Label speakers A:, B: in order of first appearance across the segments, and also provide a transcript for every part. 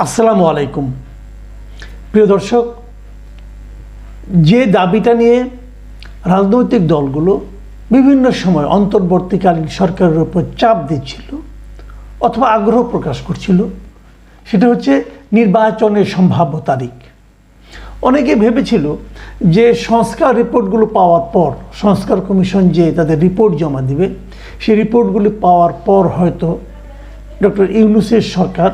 A: আসসালামু আলাইকুম প্রিয় দর্শক, যে দাবিটা নিয়ে রাজনৈতিক দলগুলো বিভিন্ন সময় অন্তর্বর্তীকালীন সরকারের উপর চাপ দিচ্ছিল অথবা আগ্রহ প্রকাশ করছিল, সেটা হচ্ছে নির্বাচনের সম্ভাব্য তারিখ। অনেকে ভেবেছিল যে সংস্কার রিপোর্টগুলো পাওয়ার পর, সংস্কার কমিশন যে তাদের রিপোর্ট জমা দিবে, সেই রিপোর্টগুলি পাওয়ার পর হয়তো ডক্টর ইউনূসের সরকার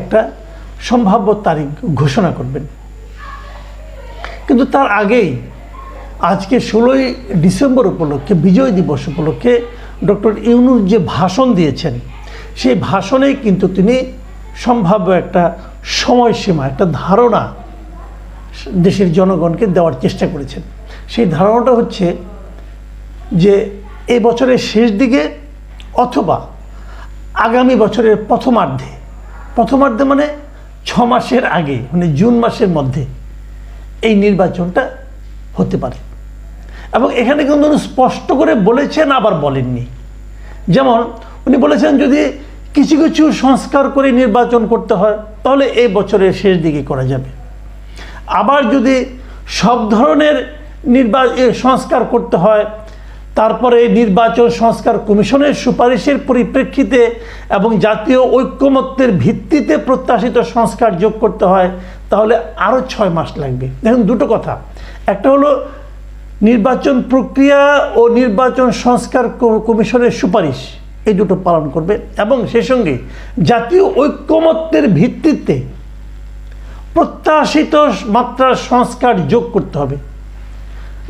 A: একটা সম্ভাব্য তারিখ ঘোষণা করবেন। কিন্তু তার আগেই আজকে 16ই ডিসেম্বর উপলক্ষে, বিজয় দিবস উপলক্ষে ডক্টর ইউনূস যে ভাষণ দিয়েছেন, সেই ভাষণেই কিন্তু তিনি সম্ভাব্য একটা সময়সীমা, একটা ধারণা দেশের জনগণকে দেওয়ার চেষ্টা করেছেন। সেই ধারণাটা হচ্ছে যে এই বছরের শেষ দিকে অথবা আগামী বছরের প্রথমার্ধে মানে 6 মাসের আগে, মানে জুন মাসের মধ্যে এই নির্বাচনটা হতে পারে। এবং এখানে কিন্তু উনি স্পষ্ট করে বলেছেন, আবার বলেননি। যেমন উনি বলেছেন যদি কিছু কিছু সংস্কার করে নির্বাচন করতে হয় তাহলে এই বছরের শেষ দিকে করা যাবে। আবার যদি সব ধরনের সংস্কার করতে হয়, তারপরে নির্বাচন সংস্কার কমিশনের সুপারিশের পরিপ্রেক্ষিতে এবং জাতীয় ঐক্যমত্যের ভিত্তিতে প্রত্যাশিত সংস্কার যোগ করতে হয়, তাহলে আরও 6 মাস লাগবে। দেখুন, দুটো কথা, একটা হলো নির্বাচন প্রক্রিয়া ও নির্বাচন সংস্কার কমিশনের সুপারিশ, এই দুটো পালন করবে, এবং সেই সঙ্গে জাতীয় ঐক্যমত্যের ভিত্তিতে প্রত্যাশিত মাত্রার সংস্কার যোগ করতে হবে।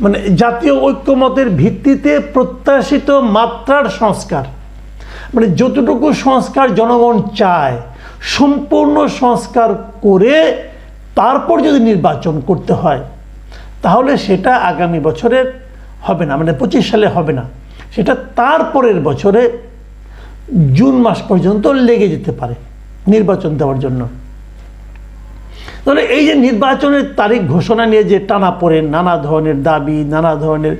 A: মানে জাতীয় ঐক্যমতের ভিত্তিতে প্রত্যাশিত মাত্রার সংস্কার, মানে যতটুকু সংস্কার জনগণ চায় সম্পূর্ণ সংস্কার করে তারপর যদি নির্বাচন করতে হয়, তাহলে সেটা আগামী বছরের হবে না, মানে 25 সালে হবে না, সেটা তারপরের বছরে জুন মাস পর্যন্ত লেগে যেতে পারে নির্বাচন দেওয়ার জন্য। তাহলে এই যে নির্বাচনের তারিখ ঘোষণা নিয়ে যে টানাপোড়েন, নানা ধরনের দাবি, নানা ধরনের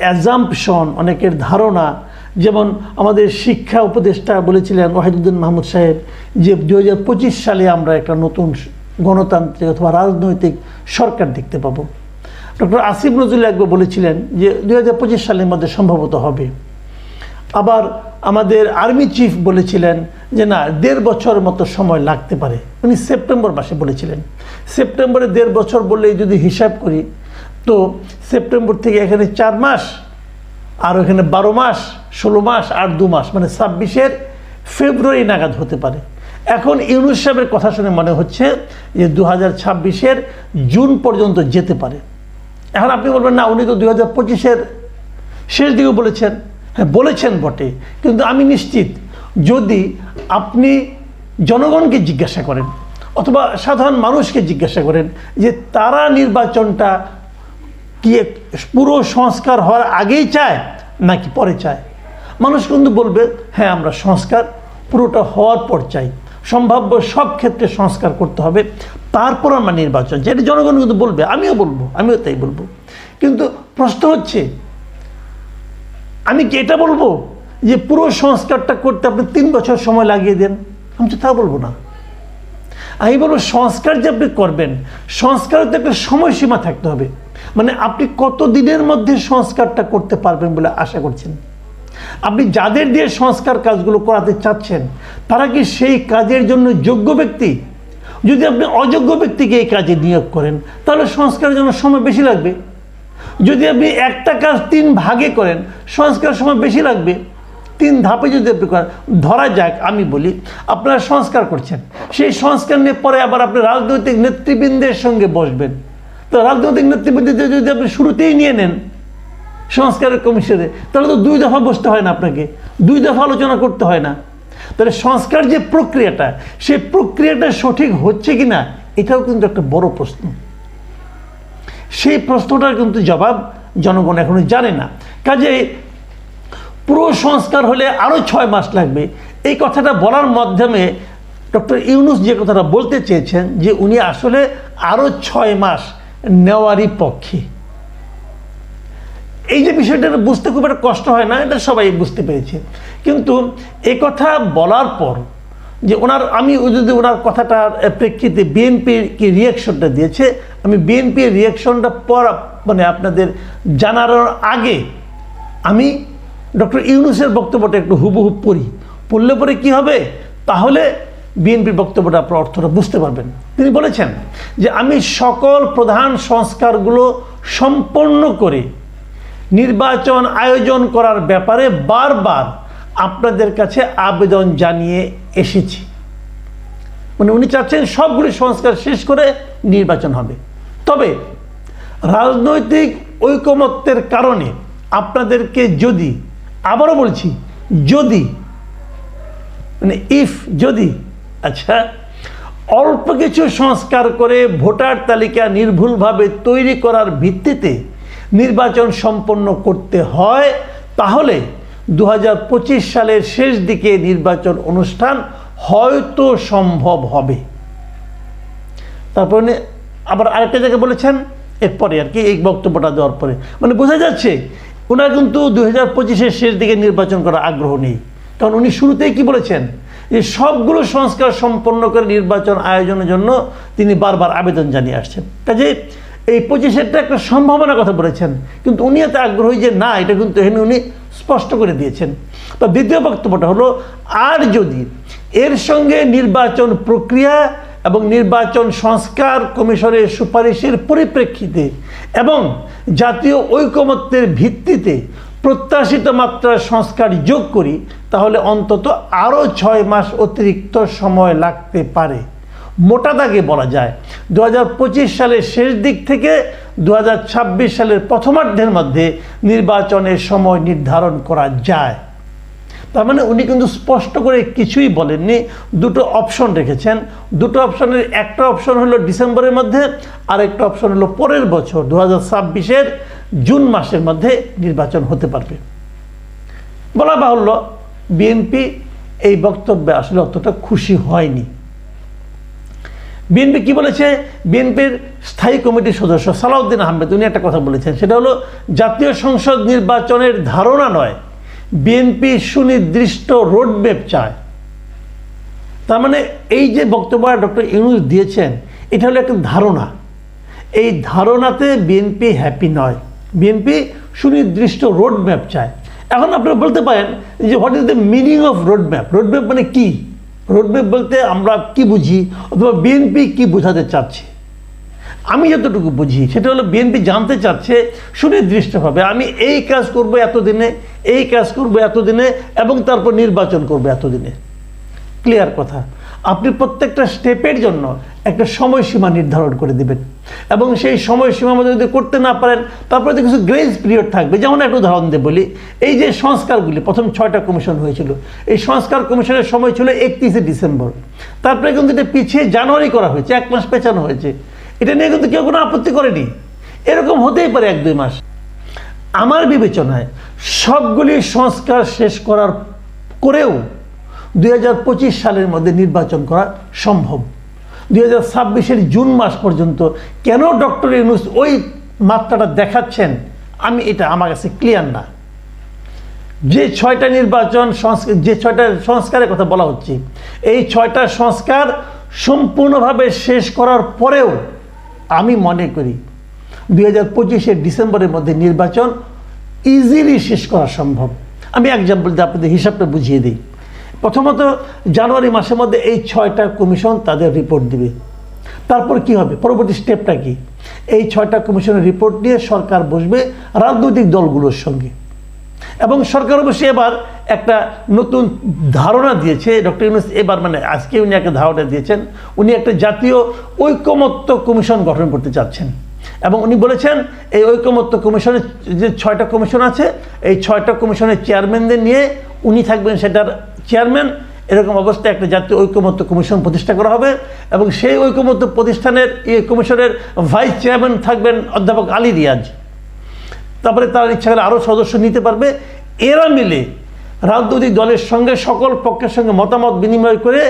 A: অ্যাজাম্পশন, অনেকের ধারণা, যেমন আমাদের শিক্ষা উপদেষ্টা বলেছিলেন ওয়াহিদুদ্দিন মাহমুদ সাহেব যে 2025 সালে আমরা একটা নতুন গণতান্ত্রিক অথবা রাজনৈতিক সরকার দেখতে পাবো। ডক্টর আসিফ নজরুল একবার বলেছিলেন যে 2025 সালের মধ্যে সম্ভবত হবে। আবার আমাদের আর্মি চিফ বলেছিলেন যে না, 1.5 বছর মতো সময় লাগতে পারে। উনি সেপ্টেম্বর মাসে বলেছিলেন। সেপ্টেম্বরে 1.5 বছর বললে যদি হিসাব করি, তো সেপ্টেম্বর থেকে এখানে 4 মাস, আর এখানে 12 মাস, 16 মাস আর 2 মাস, মানে 26-এর ফেব্রুয়ারি নাগাদ হতে পারে। এখন ইউনূস সাহেবের কথা শুনে মনে হচ্ছে যে 2026-এর জুন পর্যন্ত যেতে পারে। এখন আপনি বলবেন না, উনি তো 2025-এর শেষ দিকে বলেছেন। হ্যাঁ, বলেছেন বটে, কিন্তু আমি নিশ্চিত যদি আপনি জনগণকে জিজ্ঞাসা করেন অথবা সাধারণ মানুষকে জিজ্ঞাসা করেন যে তারা নির্বাচনটা কি পুরো সংস্কার হওয়ার আগেই চায় নাকি পরে চায়, মানুষ কিন্তু বলবে হ্যাঁ, আমরা সংস্কার পুরোটা হওয়ার পর চাই, সম্ভাব্য সব ক্ষেত্রে সংস্কার করতে হবে, তারপর আমরা নির্বাচন চাই। এটা জনগণ কিন্তু বলবে, আমিও বলবো, আমিও তাই বলবো। কিন্তু প্রশ্ন হচ্ছে, আমি কি এটা বলবো যে পুরো সংস্কারটা করতে আপনি 3 বছর সময় লাগিয়ে দেন? আমি তো তা বলবো না। আমি বলবো সংস্কার যে আপনি করবেন, সংস্কারের তো একটা সময়সীমা থাকতে হবে। মানে আপনি কত দিনের মধ্যে সংস্কারটা করতে পারবেন বলে আশা করছেন? আপনি যাদের দিয়ে সংস্কার কাজগুলো করাতে চাচ্ছেন, তারা কি সেই কাজের জন্য যোগ্য ব্যক্তি? যদি আপনি অযোগ্য ব্যক্তিকে এই কাজে নিয়োগ করেন, তাহলে সংস্কারের জন্য সময় বেশি লাগবে। যদি আপনি একটা কাজ 3 ভাগে করেন, সংস্কারের সময় বেশি লাগবে। 3 ধাপে যদি আপনি করেন, ধরা যাক আমি বলি আপনারা সংস্কার করছেন, সেই সংস্কার নিয়ে পরে আবার আপনি রাজনৈতিক নেতৃবৃন্দের সঙ্গে বসবেন। তো রাজনৈতিক নেতৃবৃন্দদের যদি আপনি শুরুতেই নিয়ে নেন সংস্কারের কমিশনে, তাহলে তো 2 দফা বসতে হয় না, আপনাকে 2 দফা আলোচনা করতে হয় না। তাহলে সংস্কার যে প্রক্রিয়াটা, সেই প্রক্রিয়াটা সঠিক হচ্ছে কিনা, এটাও কিন্তু একটা বড় প্রশ্ন। সেই প্রশ্নটার কিন্তু জবাব জনগণ এখনো জানে না। কাজেই পুরো সংস্কার হলে আরও 6 মাস লাগবে, এই কথাটা বলার মাধ্যমে ডক্টর ইউনূস যে কথাটা বলতে চেয়েছেন যে উনি আসলে আরও 6 মাস নেওয়ারই পক্ষে। এই যে বিষয়টা বুঝতে খুব একটা কষ্ট হয় না, এটা সবাই বুঝতে পেরেছে। কিন্তু এই কথা বলার পর যে আমি যদি ওনার কথাটার প্রেক্ষিতে বিএনপির কি রিয়াকশনটা দিয়েছে, আমি বিএনপির রিয়াকশনটা মানে আপনাদের জানানোর আগে আমি ডক্টর ইউনূসের বক্তব্যটা একটু হুবহু পড়লে পরে কি হবে, তাহলে বিএনপির বক্তব্যটা আপনার অর্থটা বুঝতে পারবেন। তিনি বলেছেন যে আমি সকল প্রধান সংস্কারগুলো সম্পন্ন করে নির্বাচন আয়োজন করার ব্যাপারে বারবার আপনাদের কাছে আবেদন জানিয়ে এসেছি। মানে উনি চাচ্ছেন সবগুলি সংস্কার শেষ করে নির্বাচন হবে। তবে রাজনৈতিক ঐকমত্যের কারণে আপনাদেরকে যদি, আবারও বলছি যদি, মানে যদি আচ্ছা অল্প কিছু সংস্কার করে ভোটার তালিকা নির্ভুলভাবে তৈরি করার ভিত্তিতে নির্বাচন সম্পন্ন করতে হয়, তাহলে 2025 সালের শেষ দিকে নির্বাচন অনুষ্ঠান হয়তো সম্ভব হবে। তারপরে আবার আরেকটা জায়গায় বলেছেন এরপরে আর কি, এই বক্তব্যটা দেওয়ার পরে মানে বোঝা যাচ্ছে ওনার কিন্তু 2025-এর শেষ দিকে নির্বাচন করার আগ্রহ নেই। কারণ উনি শুরুতেই কি বলেছেন যে সবগুলো সংস্কার সম্পন্ন করে নির্বাচন আয়োজনের জন্য তিনি বারবার আবেদন জানিয়ে আসছেন। কাজে এই 25-এরটা একটা সম্ভাবনার কথা বলেছেন, কিন্তু উনি এত আগ্রহী যে না, এটা কিন্তু এখানে উনি স্পষ্ট করে দিয়েছেন। বা দ্বিতীয় বক্তব্যটা হলো, আর যদি এর সঙ্গে নির্বাচন প্রক্রিয়া এবং নির্বাচন সংস্কার কমিশনের সুপারিশের পরিপ্রেক্ষিতে এবং জাতীয় ঐকমত্যের ভিত্তিতে প্রত্যাশিত মাত্রার সংস্কার যোগ করি, তাহলে অন্তত আরও 6 মাস অতিরিক্ত সময় লাগতে পারে। মোটা দাগে বলা যায় 2025 সালের শেষ দিক থেকে 2026 সালের প্রথমার্ধের মধ্যে নির্বাচনের সময় নির্ধারণ করা যায়। তার মানে উনি কিন্তু স্পষ্ট করে কিছুই বলেননি, দুটো অপশন রেখেছেন। দুটো অপশনের একটা অপশন হলো ডিসেম্বরের মধ্যে, আর একটা অপশন হলো পরের বছর 2026-এর জুন মাসের মধ্যে নির্বাচন হতে পারবে। বলা বাহুল্য বিএনপি এই বক্তব্যে আসলে অতটা খুশি হয়নি। বিএনপি কি বলেছে, বিএনপির স্থায়ী কমিটির সদস্য সালাউদ্দিন আহমেদ উনি একটা কথা বলেছেন, সেটা হলো জাতীয় সংসদ নির্বাচনের ধারণা নয়, বিএনপি সুনির্দিষ্ট রোডম্যাপ চায়। তার মানে এই যে বক্তব্য ডক্টর ইউনূস দিয়েছেন, এটা হলো একটা ধারণা। এই ধারণাতে বিএনপি হ্যাপি নয়, বিএনপি সুনির্দিষ্ট রোডম্যাপ চায়। এখন আপনারা বলতে পারেন যে what is the meaning of roadmap? Roadmap মানে কি? রোডম্যাপ বলতে আমরা কি বুঝি, অথবা বিএনপি কি বোঝাতে চাচ্ছে? আমি যতটুকু বুঝি সেটা হলো বিএনপি জানতে চাচ্ছে সুনির্দিষ্টভাবে আমি এই কাজ করব এতদিনে, এই কাজ করব এতদিনে, এবং তারপর নির্বাচন করব এতদিনে। ক্লিয়ার কথা। আপনি প্রত্যেকটা স্টেপের জন্য একটা সময়সীমা নির্ধারণ করে দেবেন, এবং সেই সময়সীমার মধ্যে যদি করতে না পারেন তারপরে তো কিছু গ্রেস পিরিয়ড থাকবে। যেমন একটা উদাহরণ দিয়ে বলি, এই যে সংস্কারগুলি প্রথম 6টা কমিশন হয়েছিল, এই সংস্কার কমিশনের সময় ছিল 31শে ডিসেম্বর, তারপরে কিন্তু এটা পিছিয়ে জানুয়ারি করা হয়েছে, 1 মাস পেছানো হয়েছে। এটা নিয়ে কিন্তু কেউ কোনো আপত্তি করেনি। এরকম হতেই পারে 1-2 মাস। আমার বিবেচনায় সবগুলি সংস্কার শেষ করেও 2025 সালের মধ্যে নির্বাচন করা সম্ভব। 2026-এর জুন মাস পর্যন্ত কেন ডক্টর ইউনূস ওই মাত্রাটা দেখাচ্ছেন, এটা আমার কাছে ক্লিয়ার না। যে 6টা নির্বাচন যে 6টা সংস্কারের কথা বলা হচ্ছে, এই 6টা সংস্কার সম্পূর্ণভাবে শেষ করার পরেও আমি মনে করি 2025-এর ডিসেম্বরের মধ্যে নির্বাচন ইজিলি শেষ করা সম্ভব। আমি এক্সাম্পল দিয়ে আপনাদের হিসাবটা বুঝিয়ে দিই। প্রথমত জানুয়ারি মাসের মধ্যে এই 6টা কমিশন তাদের রিপোর্ট দিবে। তারপর কি হবে, পরবর্তী স্টেপটা কি? এই 6টা কমিশনের রিপোর্ট নিয়ে সরকার বসবে রাজনৈতিক দলগুলোর সঙ্গে, এবং সরকার অবশ্যই এবার একটা নতুন ধারণা দিয়েছে। ডক্টর ইউনূস এবার মানে আজকে উনি একটা ধারণা দিয়েছেন, উনি একটা জাতীয় ঐকমত্য কমিশন গঠন করতে চাচ্ছেন, এবং উনি বলেছেন এই ঐকমত্য কমিশনের যে 6টা কমিশন আছে, এই 6টা কমিশনের চেয়ারম্যানদের নিয়ে উনি থাকবেন সেটার চেয়ারম্যান। এরকম অবস্থায় একটা জাতীয় ঐকমত্য কমিশন প্রতিষ্ঠা করা হবে, এবং সেই ঐকমত্য প্রতিষ্ঠানের এই কমিশনের ভাইস চেয়ারম্যান থাকবেন অধ্যাপক আলী রিয়াজ। তারপরে তার ইচ্ছা করে আরও সদস্য নিতে পারবে। এরা মিলে রাজনৈতিক দলের সঙ্গে সকল পক্ষের সঙ্গে মতামত বিনিময় করে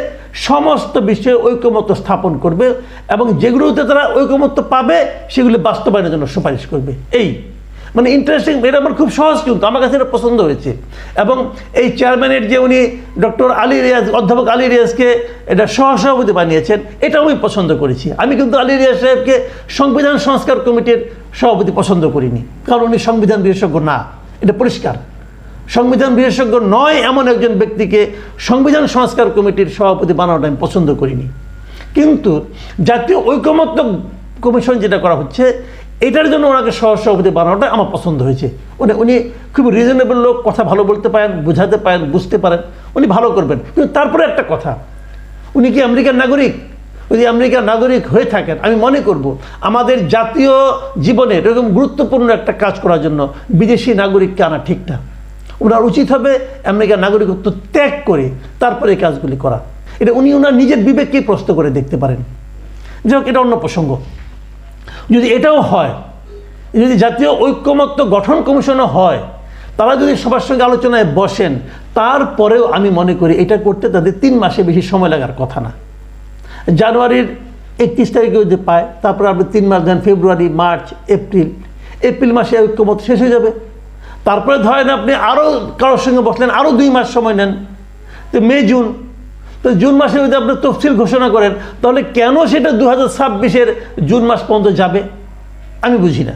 A: সমস্ত বিষয়ে ঐকমত্য স্থাপন করবে, এবং যেগুলোতে তারা ঐকমত্য পাবে সেগুলি বাস্তবায়নের জন্য সুপারিশ করবে। এই মানে ইন্টারেস্টিং, এটা আমার খুব সহজ, কিন্তু আমার কাছে এটা পছন্দ হয়েছে। এবং এই চেয়ারম্যানের যে উনি ডক্টর আলী রিয়াজ, অধ্যাপক আলী রিয়াজকে এটা সহসভাপতি বানিয়েছেন, এটাও আমি পছন্দ করেছি। আমি কিন্তু আলী রিয়াজ সাহেবকে সংবিধান সংস্কার কমিটির সভাপতি পছন্দ করিনি, কারণ উনি সংবিধান বিশেষজ্ঞ না, এটা পরিষ্কার। সংবিধান বিশেষজ্ঞ নয় এমন একজন ব্যক্তিকে সংবিধান সংস্কার কমিটির সভাপতি বানানোটা আমি পছন্দ করিনি। কিন্তু জাতীয় ঐকমত্য কমিশন যেটা করা হচ্ছে, এটার জন্য ওনাকে সহসভাপতি বানানোটা আমার পছন্দ হয়েছে। উনি খুব রিজনেবল লোক, কথা ভালো বলতে পারেন, বোঝাতে পারেন, বুঝতে পারেন, উনি ভালো করবেন। কিন্তু তারপরে একটা কথা, উনি কি আমেরিকার নাগরিক? যদি আমেরিকার নাগরিক হয়ে থাকেন, আমি মনে করব আমাদের জাতীয় জীবনের এরকম গুরুত্বপূর্ণ একটা কাজ করার জন্য বিদেশি নাগরিককে আনা ঠিক না। ওনার উচিত হবে আমেরিকার নাগরিকত্ব ত্যাগ করে তারপরে এই কাজগুলি করা। এটা উনি ওনার নিজের বিবেককেই প্রশ্ন করে দেখতে পারেন। যাই হোক, এটা অন্য প্রসঙ্গ। যদি এটাও হয়, যদি জাতীয় ঐক্যমত্য গঠন কমিশনও হয়, তারা যদি সবার সঙ্গে আলোচনায় বসেন, তারপরেও আমি মনে করি এটা করতে তাদের 3 মাসে বেশি সময় লাগার কথা না। জানুয়ারির 31 তারিখে যদি পায়, তারপরে আপনি 3 মাস দেন, ফেব্রুয়ারি, মার্চ, এপ্রিল মাসে ঐক্যমত শেষ হয়ে যাবে। তারপরে ধরেন আপনি আরও কারোর সঙ্গে বসলেন, আরও 2 মাস সময় নেন, তো মে জুন, তো জুন মাসে যদি আপনি তফসিল ঘোষণা করেন, তাহলে কেন সেটা 2026-এর জুন মাস পর্যন্ত যাবে আমি বুঝি না।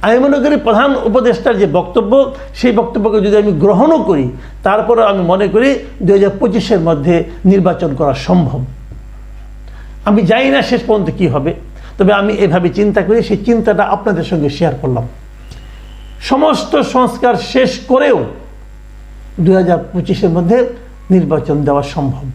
A: আমি মনে করি প্রধান উপদেষ্টার যে বক্তব্য, সেই বক্তব্যকে যদি আমি গ্রহণও করি, তারপরে আমি মনে করি 2025-এর মধ্যে নির্বাচন করা সম্ভব। আমি জানি না শেষ পর্যন্ত কী হবে, তবে আমি এভাবে চিন্তা করি, সেই চিন্তাটা আপনাদের সঙ্গে শেয়ার করলাম। সমস্ত সংস্কার শেষ করেও 2025-এর মধ্যে নির্বাচন দেওয়া সম্ভব।